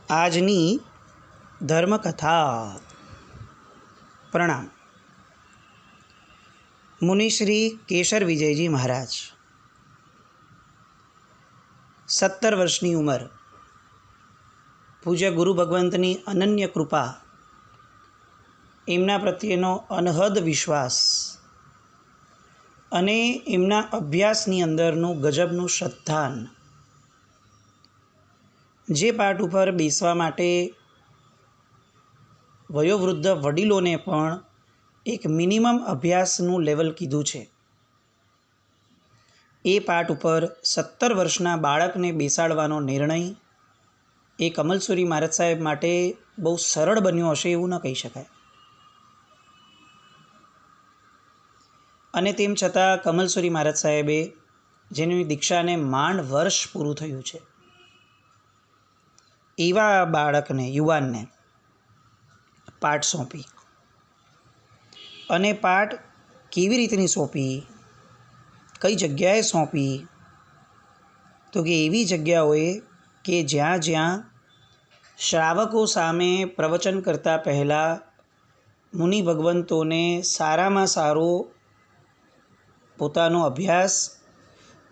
આજની ધર્મકથા. પ્રણામ. મુનિશ્રી કેશર વિજયજી મહારાજ, 17 વર્ષની ઉંમર, પૂજ્ય ગુરુ ભગવંતની અનન્ય કૃપા, એમના પ્રત્યેનો અનહદ વિશ્વાસ અને એમના અભ્યાસની અંદરનું ગજબનું શ્રદ્ધાન. જે પાઠ ઉપર બેસવા માટે વયોવૃદ્ધ વડીલોને પણ એક મિનિમમ અભ્યાસનું લેવલ કીધું છે, એ પાઠ ઉપર 17 વર્ષના બાળકને બેસાડવાનો નિર્ણય એ કમલસુરી મહારાજ સાહેબ માટે બહુ સરળ બન્યો હશે એવું ન કહી શકાય. અને તેમ છતાં કમલસુરી મહારાજ સાહેબે, જેની દીક્ષાને માંડ વર્ષ પૂરું થયું છે, એવા બાળકને, યુવાનને પાઠ સોંપી. અને પાઠ કેવી રીતની સોંપી, કઈ જગ્યાએ સોંપી? તો કે એવી જગ્યાઓએ કે જ્યાં જ્યાં શ્રાવકો સામે પ્રવચન કરતાં પહેલાં મુનિ ભગવંતોને સારામાં સારો પોતાનો અભ્યાસ,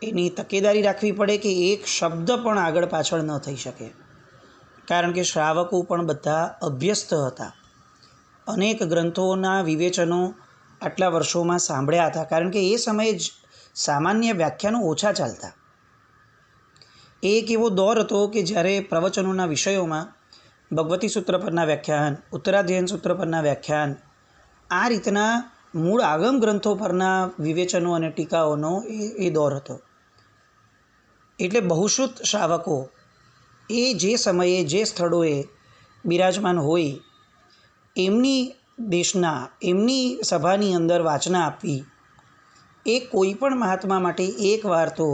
એની તકેદારી રાખવી પડે કે એક શબ્દ પણ આગળ પાછળ ન થઈ શકે. કારણ કે શ્રાવકો પણ બધા અભ્યસ્ત હતા. અનેક ગ્રંથોના વિવેચનો આટલા વર્ષોમાં સાંભળ્યા હતા, કારણ કે એ સમયે જ સામાન્ય વ્યાખ્યાનો ઓછા ચાલતા. એક એવો દોર હતો કે જ્યારે પ્રવચનોના વિષયોમાં ભગવતી સૂત્ર પરના વ્યાખ્યાન, ઉત્તરાધ્યયન સૂત્ર પરના વ્યાખ્યાન, આ રીતના મૂળ આગમ ગ્રંથો પરના વિવેચનો અને ટીકાઓનો એ દોર હતો. એટલે બહુશ્રુત શ્રાવકો એ જે સમયે જે સ્થળોએ બિરાજમાન હોય, એમની દેશના, એમની સભાની અંદર વાચના આપવી એ કોઈ પણ મહાત્મા માટે એકવાર તો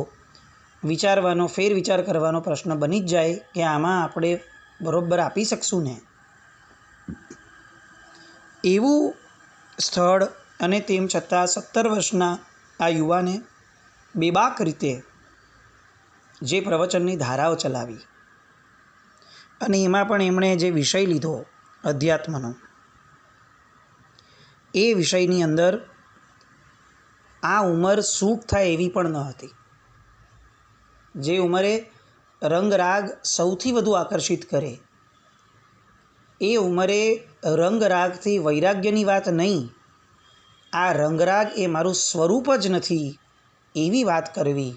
વિચારવાનો, ફેરવિચાર કરવાનો પ્રશ્ન બની જ જાય કે આમાં આપણે બરોબર આપી શકશું ને. એવું સ્થળ, અને તેમ છતાં 17 વર્ષના આ યુવાને બેબાક રીતે જે પ્રવચનની ધારાઓ ચલાવી, અને એમાં પણ એમણે જે વિષય લીધો અધ્યાત્મનો, એ વિષયની અંદર આ ઉંમર સૂટ થાય એવી પણ ન હતી. જે ઉંમરે રંગરાગ સૌથી વધુ આકર્ષિત કરે, એ ઉંમરે રંગરાગથી વૈરાગ્યની વાત નહીં, આ રંગરાગ એ મારું સ્વરૂપ જ નથી એવી વાત કરવી,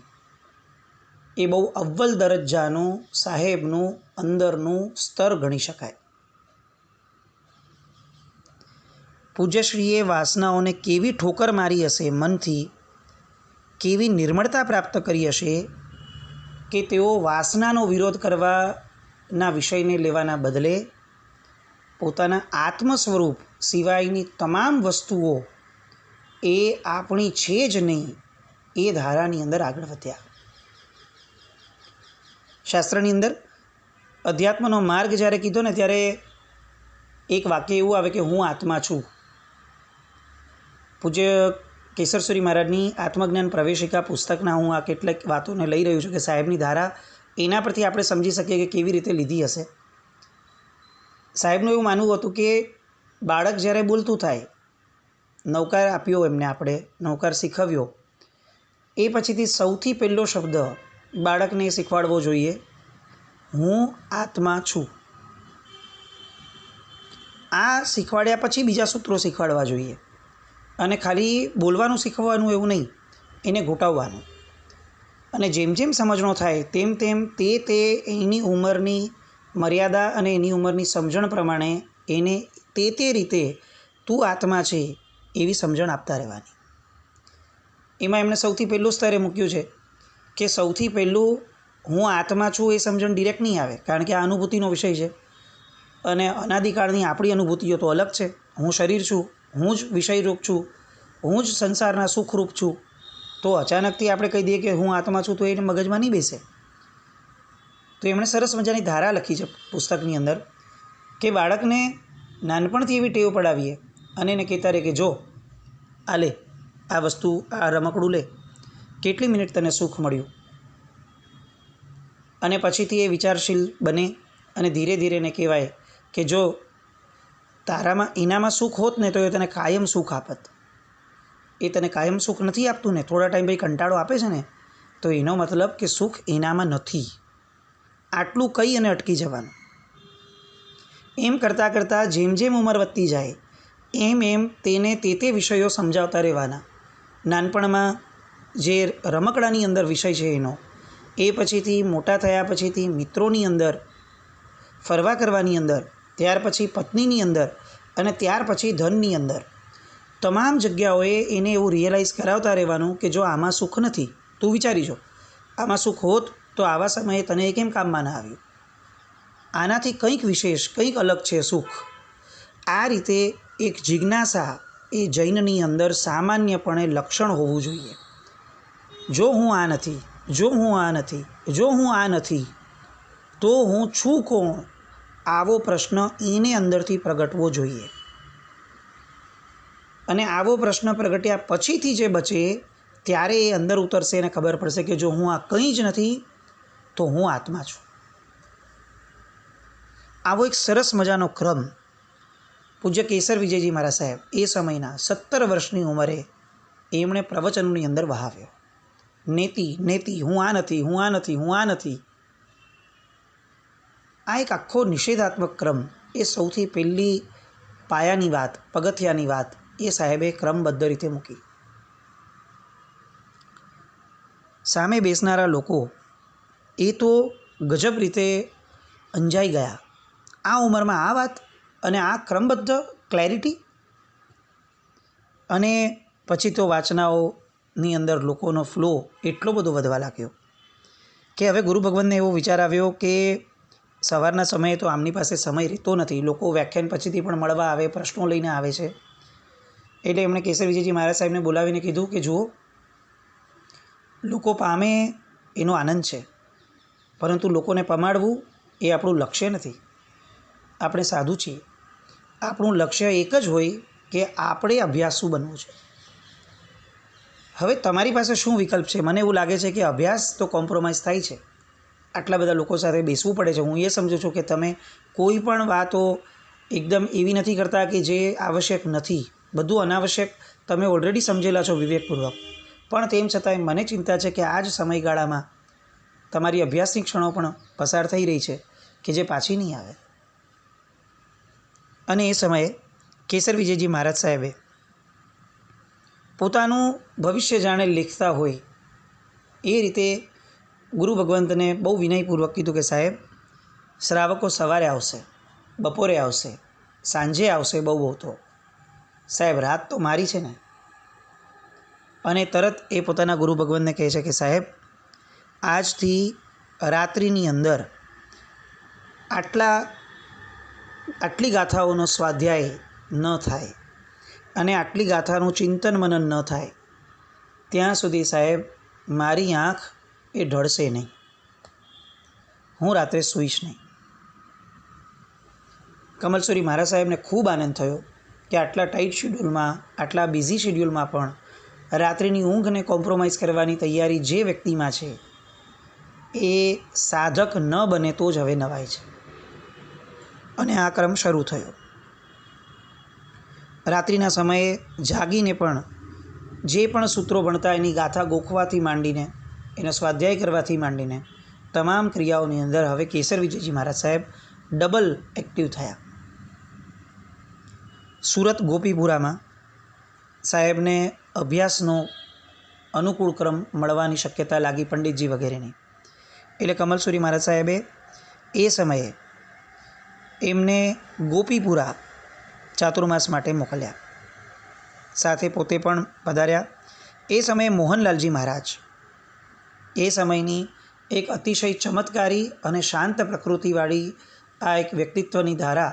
એ બહુ અવ્વલ દરજ્જાનું સાહેબનું અંદરનું સ્તર ગણી શકાય. પૂજ્યશ્રીએ વાસનાઓને કેવી ઠોકર મારી હશે મનથી, કેવી નિર્મળતા પ્રાપ્ત કરી હશે કે તેઓ વાસનાનો વિરોધ કરવાના વિષયને લેવાના બદલે પોતાના આત્મ સ્વરૂપ સિવાયની તમામ વસ્તુઓ એ આપણી છે જ નહીં એ ધારાની અંદર આગળ વધ્યા. શાસ્ત્રની અંદર અધ્યાત્મનો માર્ગ જ્યારે કીધો ને, ત્યારે એક વાક્ય એવું આવે કે હું આત્મા છું. પૂજ્ય કેશરસુરી મહારાજની આત્મજ્ઞાન પ્રવેશિકા પુસ્તકના હું આ કેટલીક વાતોને લઈ રહ્યો છું કે સાહેબની ધારા, એના પરથી આપણે સમજી શકીએ કે કેવી રીતે લીધી હશે. સાહેબનું એવું માનવું હતું કે બાળક જ્યારે બોલતું થાય, નવકાર આપ્યો એમને, આપણે નવકાર શીખવ્યો, એ પછીથી સૌથી પહેલો શબ્દ બાળકને શીખવાડવો જોઈએ, હું આત્મા છું. આ શીખવાડ્યા પછી બીજા સૂત્રો શીખવાડવા જોઈએ. અને ખાલી બોલવાનું શીખવવાનું એવું નહીં, એને ઘૂંટાવવાનું. અને જેમ જેમ સમજણો થાય તેમ તેમ તે એની ઉંમરની મર્યાદા અને એની ઉંમરની સમજણ પ્રમાણે એને તે રીતે તું આત્મા છે એવી સમજણ આપતા રહેવાની. એમાં એમણે સૌથી પહેલું સ્તરે મૂક્યું છે કે સૌથી પહેલું હું આત્મા છું એ સમજણ ડિરેક્ટ નહીં આવે, કારણ કે આ અનુભૂતિનો વિષય છે. અને અનાદિકાળની આપણી અનુભૂતિઓ તો અલગ છે. હું શરીર છું, હું જ વિષયરૂપ છું, હું જ સંસારના સુખરૂપ છું. તો અચાનકથી આપણે કહી દઈએ કે હું આત્મા છું તો એને મગજમાં નહીં બેસે. તો એમણે સરસ મજાની ધારા લખી છે પુસ્તકની અંદર કે બાળકને નાનપણથી એવી ટેવ પડાવીએ અને એને કહેતા રહે કે જો આ લે, આ વસ્તુ, આ રમકડું લે, કેટલી મિનિટ તને સુખ મળ્યું. અને પછીથી એ વિચારશીલ બને અને ધીરે ધીરે એને કહેવાય કે જો તારામાં એનામાં સુખ હોત ને તો એ તને કાયમ સુખ આપત. એ તને કાયમ સુખ નથી આપતું ને, થોડા ટાઈમ પછી કંટાળો આપે છે ને, તો એનો મતલબ કે સુખ એનામાં નથી. આટલું કહી અને અટકી જવાનું. એમ કરતાં કરતાં જેમ જેમ ઉંમર વધતી જાય એમ એમ તેને તે વિષયો સમજાવતા રહેવાના. નાનપણમાં જે રમકડાની અંદર વિષય છે એનો, એ પછીથી મોટા થયા પછીથી મિત્રોની અંદર, ફરવા કરવાની અંદર, ત્યાર પછી પત્નીની અંદર અને ત્યાર પછી ધનની અંદર, તમામ જગ્યાઓએ એને એવું રિયલાઇઝ કરાવતા રહેવાનું કે જો આમાં સુખ નથી, તું વિચારી જો, આમાં સુખ હોત તો આવા સમયે તને એ કેમ કામમાં ના આવ્યું? આનાથી કંઈક વિશેષ, કંઈક અલગ છે સુખ. આ રીતે એક જિજ્ઞાસા એ જૈનની અંદર સામાન્યપણે લક્ષણ હોવું જોઈએ. જો હું આ નથી, જો હું આ નથી, જો હું આ નથી, તો હું છું કોણ? આવો પ્રશ્ન એને અંદરથી પ્રગટવો જોઈએ. અને આવો પ્રશ્ન પ્રગટ્યા પછીથી જે બચે ત્યારે એ અંદર ઉતરશે અને ખબર પડશે કે જો હું આ કંઈ જ નથી તો હું આત્મા છું. આવો એક સરસ મજાનો ક્રમ પૂજ્ય કેસર વિજયજી મહારાજ સાહેબ એ સમયના 17 વર્ષની ઉંમરે એમણે પ્રવચનોની અંદર વહાવ્યો. નેતિ નેતિ, હું આ નથી, હું આ નથી, હું આ નથી. આ એક આખો નિષેધાત્મક ક્રમ, એ સૌથી પહેલી પાયાની વાત, પગથિયાની વાત એ સાહેબે ક્રમબદ્ધ રીતે મૂકી. સામે બેસનારા લોકો એ તો ગજબ રીતે અંજાઈ ગયા. આ ઉંમરમાં આ વાત અને આ ક્રમબદ્ધ ક્લેરિટી. અને પછી તો વાચનાઓની અંદર લોકોનો ફ્લો એટલો બધો વધવા લાગ્યો કે હવે ગુરુ ભગવાનને એવો વિચાર આવ્યો કે સવારના સમયે તો આમની પાસે સમય રહેતો નથી, લોકો વ્યાખ્યાન પછીથી પણ મળવા આવે, પ્રશ્નો લઈને આવે છે. એટલે એમણે કેસર વિજયજી મહારાજ સાહેબને બોલાવીને કીધું કે જુઓ, લોકો પામે એનો આનંદ છે, પરંતુ લોકોને પમાડવું એ આપણું લક્ષ્ય નથી. આપણે સાધુ છીએ, આપણું લક્ષ્ય એક જ હોય કે આપણે અભ્યાસુ બનવું છે. હવે તમારી પાસે શું વિકલ્પ છે? મને એવું લાગે છે કે અભ્યાસ તો કોમ્પ્રોમાઇઝ થાય છે, આટલા બધા લોકો સાથે બેસવું પડે છે. હું એ સમજું છું કે તમે કોઈ પણ વાતો એકદમ એવી નથી કરતા કે જે આવશ્યક નથી. બધું અનાવશ્યક તમે ઓલરેડી સમજેલા છો વિવેકપૂર્વક. પણ તેમ છતાંય મને ચિંતા છે કે આ જ સમયગાળામાં તમારી અભ્યાસની ક્ષણો પણ પસાર થઈ રહી છે કે જે પાછી નહીં આવે. અને એ સમયે કેસર વિજયજી મહારાજ સાહેબે પોતાનું ભવિષ્ય જાણે લેખતા હોય એ રીતે ગુરુ ભગવંતને બહુ વિનયપૂર્વક કીધું કે સાહેબ, શ્રાવકો સવારે આવશે, બપોરે આવશે, સાંજે આવશે, બહુ તો સાહેબ રાત તો મારી છે ને. અને તરત એ પોતાના ગુરુ ભગવંતને કહે છે કે સાહેબ, આજથી રાત્રિની અંદર આટલી ગાથાઓનો સ્વાધ્યાય ન થાય અને આટલી ગાથાનું ચિંતન મનન ન થાય ત્યાં સુધી સાહેબ મારી આંખ એ ઢળશે નહીં, હું રાત્રે સૂઈશ નહીં. કમલસુરી મહારાજ સાહેબને ખૂબ આનંદ થયો કે આટલા ટાઈટ શેડ્યુલમાં, આટલા બિઝી શેડ્યુલમાં પણ રાત્રિની ઊંઘને કોમ્પ્રોમાઇઝ કરવાની તૈયારી જે વ્યક્તિમાં છે એ સાધક ન બને તો જ હવે નવાય છે. અને આ ક્રમ શરૂ થયો. રાત્રિના સમયે જાગીને પણ જે પણ સૂત્રો ભણતા એની ગાથા ગોખવાથી માંડીને, એનો સ્વાધ્યાય કરવાથી માંડીને તમામ ક્રિયાઓની અંદર હવે કેસર વિજયજી મહારાજ સાહેબ ડબલ એક્ટિવ થયા. સુરત ગોપીપુરામાં સાહેબને અભ્યાસનો અનુકૂળ ક્રમ મળવાની શક્યતા લાગી, પંડિતજી વગેરેની. એટલે કમલસુરી મહારાજ સાહેબે એ સમયે એમને ગોપીપુરા ચાતુર્માસ માટે મોકલ્યા, સાથે પોતે પણ પધાર્યા. એ સમયે મોહનલાલજી મહારાજ એ સમયની એક અતિશય ચમત્કારી અને શાંત પ્રકૃતિવાળી આ એક વ્યક્તિત્વની ધારા,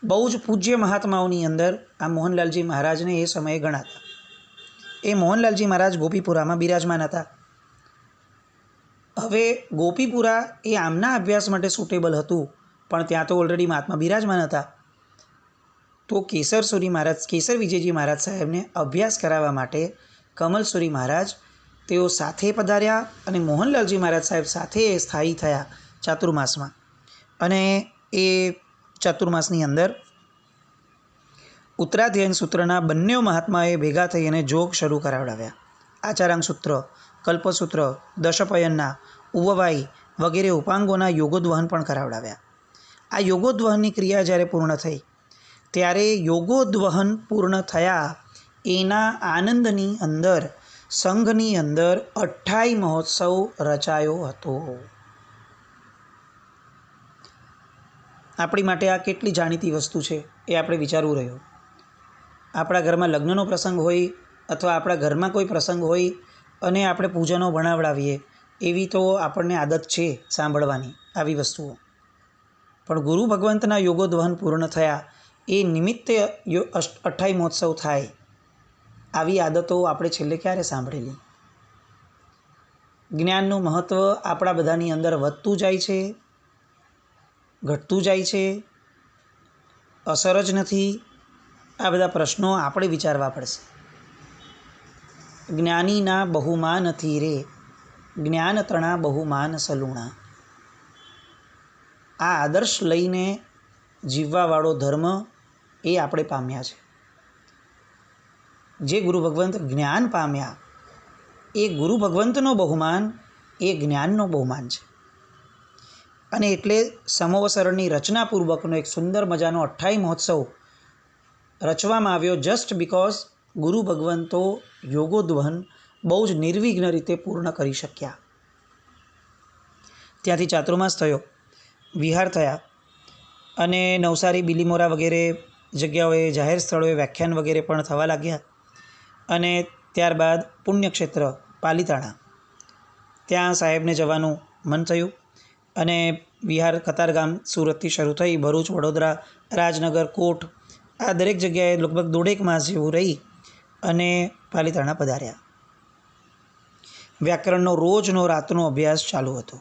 બહુ જ પૂજ્ય મહાત્માઓની અંદર આ મોહનલાલજી મહારાજને એ સમયે ગણાતા. એ મોહનલાલજી મહારાજ ગોપીપુરામાં બિરાજમાન હતા. હવે ગોપીપુરા એ આમના અભ્યાસ માટે સુટેબલ હતું, પણ ત્યાં તો ઓલરેડી મહાત્મા બિરાજમાન હતા. તો કેસર વિજયજી મહારાજ સાહેબને અભ્યાસ કરાવવા માટે કમલસુરી મહારાજ તેઓ સાથે પધાર્યા અને મોહનલાલજી મહારાજ સાહેબ સાથે સ્થાયી થયા ચાતુર્માસમાં. અને એ ચાતુર્માસની અંદર ઉત્તરાધ્યયન સૂત્રના બંને મહાત્માએ ભેગા થઈ અને જોગ શરૂ કરાવડાવ્યા. આચારાંગ સૂત્ર, કલ્પસૂત્ર, દશપયનના, ઉવવાઈ વગેરે ઉપાંગોના યોગોદ્વહન પણ કરાવડાવ્યા. આ યોગોદ્વહનની ક્રિયા જ્યારે પૂર્ણ થઈ ત્યારે યોગોદ્વહન પૂર્ણ થયા એના આનંદની અંદર સંઘની અંદર 28 મહોત્સવ રચાયો હતો. આપણી માટે આ કેટલી જાણીતી વસ્તુ છે એ આપણે વિચારવું રહ્યું. આપણા ઘરમાં લગ્નનો પ્રસંગ હોય અથવા આપણા ઘરમાં કોઈ પ્રસંગ હોય અને આપણે પૂજનો ભણાવડાવીએ એવી તો આપણને આદત છે સાંભળવાની આવી વસ્તુઓ. પણ ગુરુ ભગવંતના યોગોદ્વહન પૂર્ણ થયા એ નિમિત્તે 28 મહોત્સવ થાય આવી આદતો આપણે છેલ્લે ક્યારે સાંભળેલી? જ્ઞાનનું મહત્ત્વ આપણા બધાની અંદર વધતું જાય છે, ઘટતું જાય છે, અસર જ નથી? આ બધા પ્રશ્નો આપણે વિચારવા પડશે. જ્ઞાનીના બહુમાન નથી રે, જ્ઞાન તણા બહુમાન સલુણા. આ આદર્શ લઈને જીવવાવાળો ધર્મ એ આપણે પામ્યા છે. જે ગુરુ ભગવંત જ્ઞાન પામ્યા એ ગુરુ ભગવંતનો બહુમાન એ જ્ઞાનનો બહુમાન છે. અને એટલે સમોવસરણની રચનાપૂર્વકનો એક સુંદર મજાનો 28 મહોત્સવ રચવામાં આવ્યો જસ્ટ બિકોઝ ગુરુ ભગવંતો યોગોદ્વહન બહુ જ નિર્વિઘ્ન રીતે પૂર્ણ કરી શક્યા. ત્યાંથી ચાતુર્માસ થયો, વિહાર થયા અને નવસારી, બિલીમોરા વગેરે જગ્યાઓએ જાહેર સ્થળોએ વ્યાખ્યાન વગેરે પણ થવા લાગ્યા. અને ત્યારબાદ પુણ્યક્ષેત્ર પાલીતાણા ત્યાં સાહેબને જવાનું મન થયું અને વિહાર કતારગામ સુરતથી શરૂ થઈ ભરૂચ, વડોદરા, રાજનગર, કોટ આ દરેક જગ્યાએ લગભગ 1.5 માસ જેવું રહી અને પાલીતાણા પધાર્યા. વ્યાકરણનો રોજનો રાતનો અભ્યાસ ચાલુ હતો.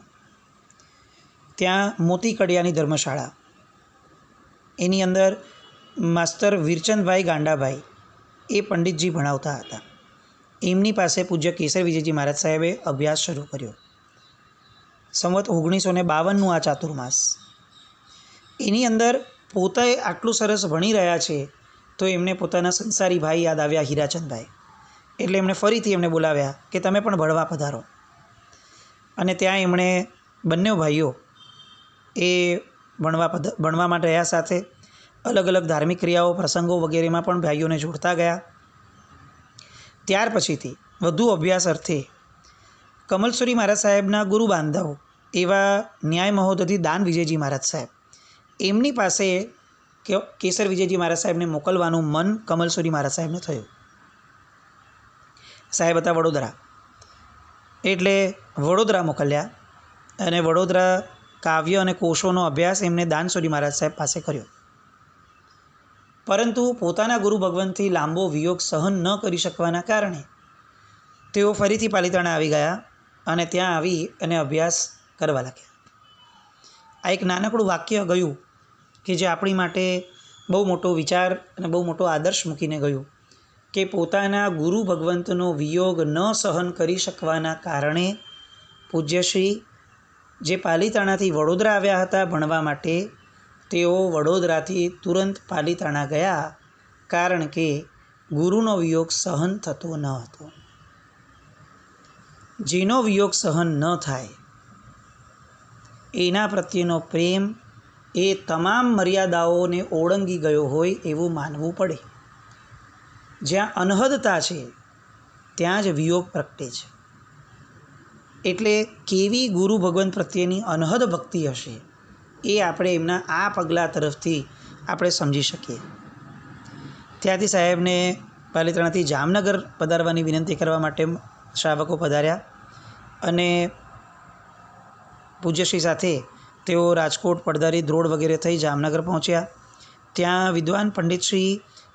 ત્યાં મોતી કડિયાની ધર્મશાળા એની અંદર માસ્તર વીરચંદભાઈ ગાંડાભાઈ એ પંડિતજી ભણાવતા હતા. એમની પાસે પૂજ્ય કેસર વિજયજી મહારાજ સાહેબે અભ્યાસ શરૂ કર્યો. સંવત 1952નું આ ચાતુર્માસ. એની અંદર પોતે આટલું સરસ ભણી રહ્યા છે તો એમને પોતાના સંસારી ભાઈ યાદ આવ્યા, હીરાચંદભાઈ. એટલે એમણે ફરીથી એમને બોલાવ્યા કે તમે પણ ભણવા પધારો. અને ત્યાં એમણે બંને ભાઈઓ એ ભણવા માટે રહ્યા. સાથે અલગ અલગ ધાર્મિક ક્રિયાઓ, પ્રસંગો વગેરેમાં પણ ભાઈઓને જોડતા ગયા. ત્યાર પછીથી વધુ અભ્યાસ અર્થે કમલસુરી મહારાજ સાહેબના ગુરુ બાંધવ એવા ન્યાય મહોદધિ દાન વિજયજી મહારાજ સાહેબ એમની પાસે કેસર વિજયજી મહારાજ સાહેબને મોકલવાનું મન કમલસુરી મહારાજ સાહેબને થયું. સાહેબ હતા વડોદરા એટલે વડોદરા મોકલ્યા અને વડોદરા કાવ્ય અને કોશોનો અભ્યાસ એમને દાનસુરી મહારાજ સાહેબ પાસે કર્યો. પરંતુ પોતાના ગુરુ ભગવંતથી લાંબો વિયોગ સહન ન કરી શકવાના કારણે તેઓ ફરીથી પાલીતાણા આવી ગયા અને ત્યાં આવી અને અભ્યાસ કરવા લાગ્યા. આ એક નાનકડું વાક્ય ગયું કે જે આપણી માટે બહુ મોટો વિચાર અને બહુ મોટો આદર્શ મૂકીને ગયું કે પોતાના ગુરુ ભગવંતનો વિયોગ ન સહન કરી શકવાના કારણે પૂજ્યશ્રી જે પાલીતાણાથી વડોદરા આવ્યા હતા ભણવા માટે તેઓ વડોદરાથી તુરંત પાલીતાણા ગયા કારણ કે ગુરુનો વિયોગ સહન થતો ન હતો. જેનો વિયોગ સહન ન થાય એના પ્રત્યેનો પ્રેમ એ તમામ મર્યાદાઓને ઓળંગી ગયો હોય એવું માનવું પડે. જ્યાં અનહદતા છે ત્યાં જ વિયોગ પ્રગટે છે. એટલે કેવી ગુરુ ભગવંત પ્રત્યેની અનહદ ભક્તિ હશે એ આપણે એમના આ પગલાં તરફથી આપણે સમજી શકીએ. ત્યાંથી સાહેબને પાલીતાણાથી જામનગર પધારવાની વિનંતી કરવા માટે શ્રાવકો પધાર્યા અને પૂજ્યશ્રી સાથે તેઓ રાજકોટ, પડદારી, ધ્રોળ વગેરે થઈ જામનગર પહોંચ્યા. ત્યાં વિદ્વાન પંડિત શ્રી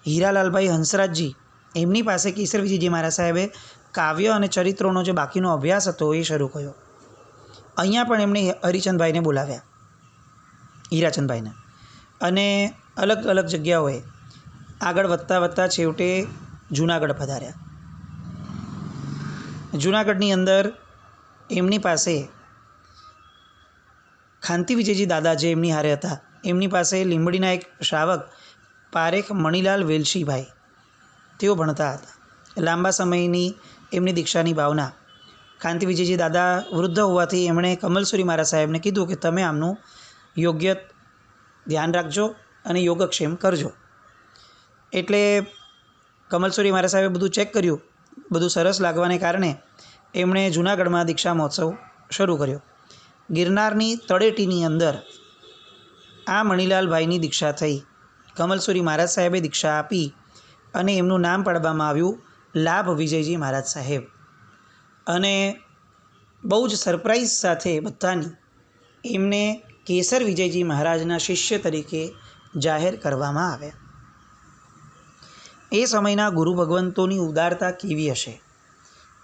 હીરાલાલભાઈ હંસરાજજી એમની પાસે કેસર વિજયજી મહારાજ સાહેબે કાવ્ય અને ચરિત્રોનો જે બાકીનો અભ્યાસ હતો એ શરૂ કર્યો. અહીંયા પણ એમણે હરિચંદભાઈને બોલાવ્યા, હીરાચંદભાઈને, અને અલગ અલગ જગ્યાઓએ આગળ વધતા છેવટે જૂનાગઢ પધાર્યા. જૂનાગઢની અંદર એમની પાસે ખાંતિ વિજયજી દાદા જે એમની હારે હતા, એમની પાસે લીંબડીના એક શ્રાવક પારેખ મણીલાલ વેલશીભાઈ તેઓ ભણતા હતા. લાંબા સમયની એમની દીક્ષાની ભાવના. ખાંતિ વિજયજી દાદા વૃદ્ધ હોવાથી એમણે કમલસુરી મહારાજ સાહેબને કીધું કે તમે આમનું યોગ્ય ધ્યાન રાખજો અને યોગક્ષેમ કરજો. એટલે કમલસુરી મહારાજ સાહેબે બધું ચેક કર્યું. બધું સરસ લાગવાને કારણે એમણે જૂનાગઢમાં દીક્ષા મહોત્સવ શરૂ કર્યો. ગિરનારની તળેટીની અંદર આ મણીલાલભાઈની દીક્ષા થઈ. કમલસુરી મહારાજ સાહેબે દીક્ષા આપી અને એમનું નામ પાડવામાં આવ્યું લાભ વિજયજી મહારાજ સાહેબ. અને બહુ જ સરપ્રાઈઝ સાથે બધાની એમને કેસર વિજયજી મહારાજના શિષ્ય તરીકે જાહેર કરવામાં આવ્યા. એ સમયના ગુરુ ભગવંતોની ઉદારતા કેવી હશે,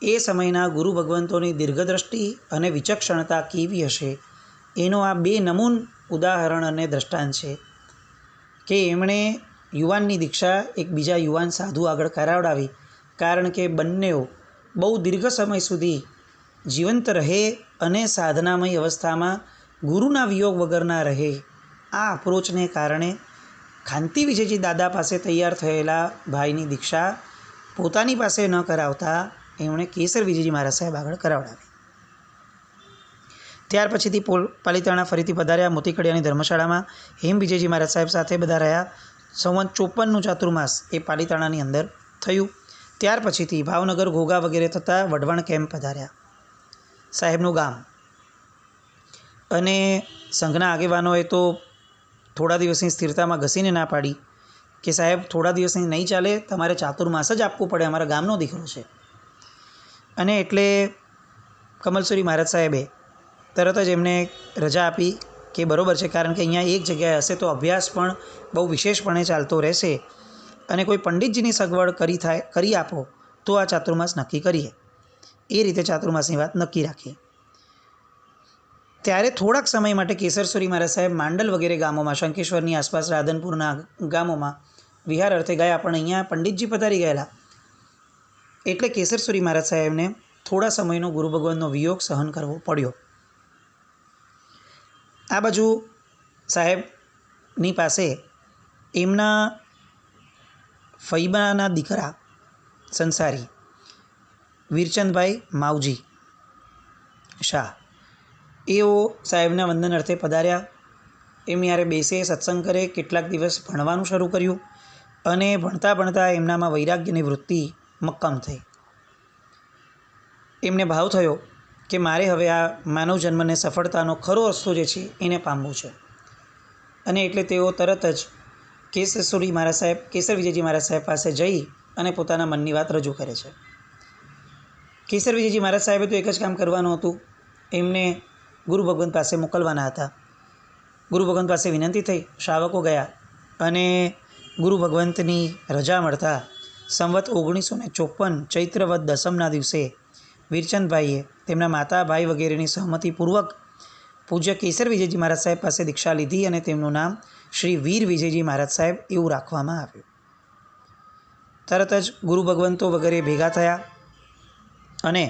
એ સમયના ગુરુ ભગવંતોની દીર્ઘદ્રષ્ટિ અને વિચક્ષણતા કેવી હશે, એનો આ બે નમૂન ઉદાહરણ અને દ્રષ્ટાંત છે કે એમણે યુવાનની દીક્ષા એક બીજા યુવાન સાધુ આગળ કરાવડાવી. કારણ કે બંનેઓ બહુ દીર્ઘ સમય સુધી જીવંત રહે અને સાધનામય અવસ્થામાં ગુરુના વિયોગ વગરના રહે. આ અપ્રોચને કારણે ખાંતિ વિજયજી દાદા પાસે તૈયાર થયેલા ભાઈની દીક્ષા પોતાની પાસે ન કરાવતા એમણે કેસર વિજયજી મહારાજ સાહેબ આગળ કરાવડાવી. ત્યાર પછીથી પાલિતાણા ફરીથી પધાર્યા. મોતીકડિયાની ધર્મશાળામાં હેમ વિજયજી મહારાજ સાહેબ સાથે બધા રહ્યા. સંવત 54નું ચાતુર્માસ એ પાલિતાણાની અંદર થયું. ત્યાર પછીથી ભાવનગર, ઘોઘા વગેરે થતાં વઢવાણ કેમ્પ પધાર્યા, સાહેબનું ગામ. અને સંઘના આગેવાનોએ તો થોડા દિવસની સ્થિરતામાં ઘસીને ના પાડી કે સાહેબ થોડા દિવસની નહીં ચાલે, તમારે ચાતુર્માસ જ આપવું પડે, અમારા ગામનો દીકરો છે. અને એટલે કમલસુરી મહારાજ સાહેબે તરત જ એમને રજા આપી કે બરાબર છે, કારણ કે અહીંયા એક જગ્યાએ હશે તો અભ્યાસ પણ બહુ વિશેષપણે ચાલતો રહેશે અને કોઈ પંડિતજીની સગવડ કરી આપો તો આ ચાતુર્માસ નક્કી કરીએ. એ રીતે ચાતુર્માસની વાત નક્કી રાખી. ત્યારે થોડાક સમય માટે કેસરસુરી મહારાજ સાહેબ માંડલ વગેરે ગામોમાં, શંકેશ્વરની આસપાસ રાધનપુરના ગામોમાં વિહાર અર્થે ગયા. પણ અહીંયા પંડિતજી પધારી ગયેલા એટલે કેસરસુરી મહારાજ સાહેબને થોડા સમયનો ગુરુ ભગવાનનો વિયોગ સહન કરવો પડ્યો. આ બાજુ સાહેબની પાસે એમના ફૈબાના દીકરા સંસારી વીરચંદભાઈ માવજી શાહ એઓ સાહેબના વંદન અર્થે પધાર્યા. એમની યારે બેસે, સત્સંગ કરે, કેટલાક દિવસ ભણવાનું શરૂ કર્યું અને ભણતા ભણતા એમનામાં વૈરાગ્યની વૃત્તિ મક્કમ થઈ. એમને ભાવ થયો કે મારે હવે આ માનવ જન્મને સફળતાનો ખરો રસ્તો જે છે એને પામવું છે. અને એટલે તેઓ તરત જ કેસર વિજયજી મહારાજ સાહેબ પાસે જઈ અને પોતાના મનની વાત રજૂ કરે છે. કેસર વિજયજી મહારાજ સાહેબે તો એક જ કામ કરવાનું હતું, એમને ગુરુ ભગવંત પાસે મોકલવાના હતા. ગુરુ ભગવંત પાસે વિનંતી થઈ, શ્રાવકો ગયા અને ગુરુ ભગવંતની રજા મળતા સંવત 1954 ચૈત્રવદ દસમના દિવસે વીરચંદભાઈએ તેમના માતા, ભાઈ વગેરેની સહમતિપૂર્વક પૂજ્ય કેસર વિજયજી મહારાજ સાહેબ પાસે દીક્ષા લીધી અને તેમનું નામ શ્રી વીર વિજયજી મહારાજ સાહેબ એવું રાખવામાં આવ્યું. તરત જ ગુરુ ભગવંતો વગેરે ભેગા થયા અને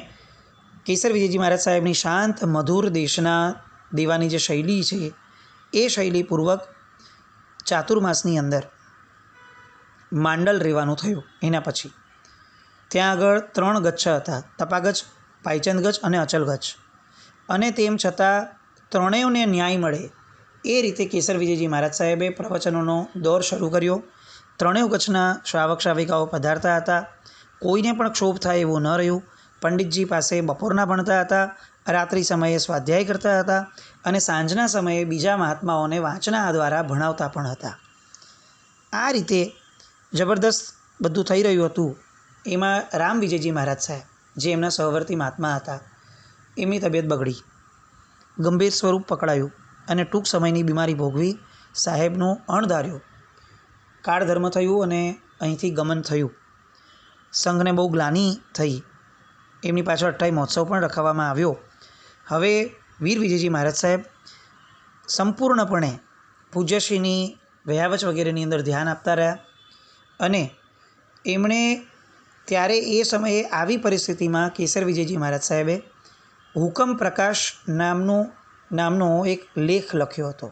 કેસર વિજયજી મહારાજ સાહેબની શાંત મધુર દેશના દેવાની જે શૈલી છે એ શૈલીપૂર્વક ચાતુર્માસની અંદર માંડલ રહેવાનું થયું. એના પછી ત્યાં આગળ 3 ગચ્છ હતા, તપાગચ્છ, પાયચંદગચ્છ અને અચલગચ્છ. અને તેમ છતાં ત્રણેયને ન્યાય મળે એ રીતે કેસર વિજયજી મહારાજ સાહેબે પ્રવચનોનો દોર શરૂ કર્યો. ત્રણેય ગચ્છના શ્રાવક શ્રાવિકાઓ પધારતા હતા. કોઈને પણ ક્ષોભ થાય એવું ન રહ્યું. પંડિતજી પાસે બપોરના ભણતા હતા, રાત્રિ સમયે સ્વાધ્યાય કરતા હતા અને સાંજના સમયે બીજા મહાત્માઓને વાંચના દ્વારા ભણાવતા પણ હતા. આ રીતે જબરદસ્ત બધું થઈ રહ્યું હતું. એમાં રામ વિજયજી મહારાજ સાહેબ જે એમના સહવર્તી મહાત્મા હતા, એમની તબિયત બગડી, ગંભીર સ્વરૂપ પકડાયું અને ટૂંક સમયની બીમારી ભોગવી સાહેબનું અણધાર્યું કાળધર્મ થયું અને અહીંથી ગમન થયું. સંઘને બહુ ગ્લાનિ થઈ. એમની પાછળ અઠ્ઠાઈ મહોત્સવ પણ રખાવવામાં આવ્યો. હવે વીર વિજયજી મહારાજ સાહેબ સંપૂર્ણપણે પૂજ્યશ્રીની વયાવચ વગેરેની અંદર ધ્યાન આપતા રહ્યા અને એમણે ત્યારે એ સમયે આવી પરિસ્થિતિમાં કેસર વિજયજી મહારાજ સાહેબે હુકમ પ્રકાશ નામનું નામનો એક લેખ લખ્યો હતો,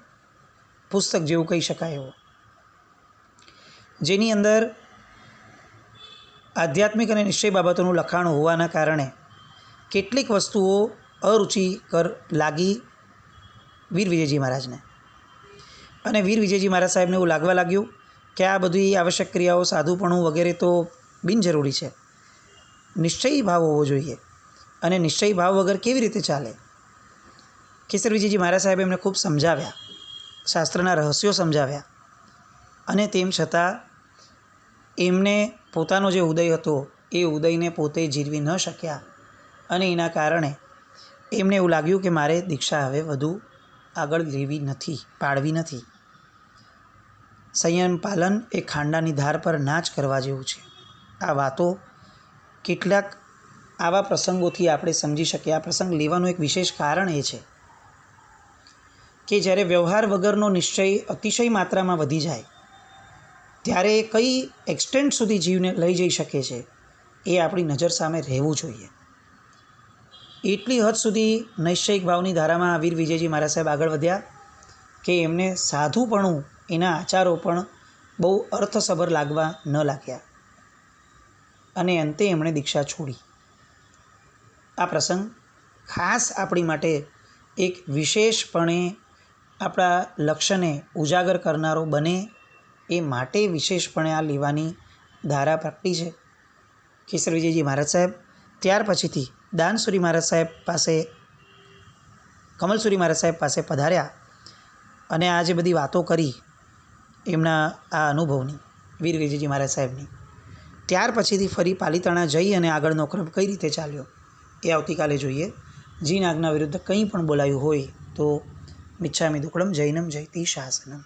પુસ્તક જેવું કહી શકાય એવો, જેની અંદર આધ્યાત્મિક અને નિશ્ચય બાબતોનું લખાણ હોવાના કારણે કેટલીક વસ્તુઓ અરુચિકર લાગી વીર વિજયજી મહારાજને. અને વીર વિજયજી મહારાજ સાહેબને એવું લાગવા લાગ્યું કે આ બધી આવશ્યક ક્રિયાઓ, સાધુપણું વગેરે તો બિનજરૂરી છે, નિશ્ચયી ભાવ હોવો જોઈએ, અને નિશ્ચયી ભાવ વગર કેવી રીતે ચાલે. કેસર વિજયજી મહારાજ સાહેબ એમને ખૂબ સમજાવ્યા, શાસ્ત્રના રહસ્યો સમજાવ્યા, અને તેમ છતાં એમને પોતાનો જે ઉદય હતો એ ઉદયને પોતે જીરવી ન શક્યા, અને એના કારણે એમને એવું લાગ્યું કે મારે દીક્ષા હવે વધુ આગળ લેવી નથી, પાડવી નથી. સંયમ પાલન એ ખાંડાની ધાર પર નાચ કરવા જેવું છે. આ વાતો કેટલાક આવા પ્રસંગોથી આપણે સમજી શકીએ. આ પ્રસંગ લેવાનું એક વિશેષ કારણ એ છે કે જ્યારે વ્યવહાર વગરનો નિશ્ચય અતિશય માત્રામાં વધી જાય ત્યારે કઈ એક્સટેન્ટ સુધી જીવને લઈ જઈ શકે છે એ આપણી નજર સામે રહેવું જોઈએ. એટલી હદ સુધી નૈશ્ચયિક ભાવની ધારામાં વીર વિજયજી મહારાજ સાહેબ આગળ વધ્યા કે એમને સાધુપણું, એના આચારો પણ બહુ અર્થસભર લાગવા ન લાગ્યા, અને અંતે એમણે દીક્ષા છોડી. આ પ્રસંગ ખાસ આપણી માટે એક વિશેષપણે આપણા લક્ષ્યને ઉજાગર કરનારો બને એ માટે વિશેષપણે આ લેવાની ધારા પ્રગટી છે. કેસર વિજયજી મહારાજ સાહેબ ત્યાર પછીથી દાનસુરી મહારાજ સાહેબ પાસે, કમલસુરી મહારાજ સાહેબ પાસે પધાર્યા, અને આ જે બધી વાતો કરી એમના આ અનુભવની, વીર વિજયજી મહારાજ સાહેબની, ત્યાર પછીથી ફરી પાલિતાણા જઈ અને આગળનો ક્રમ કઈ રીતે ચાલ્યો એ આવતીકાલે જોઈએ. જીન આજ્ઞા વિરુદ્ધ કંઈ પણ બોલાયું હોય તો મિચ્છામિ દુક્કડમ જૈનમ જયતિ શાસનમ.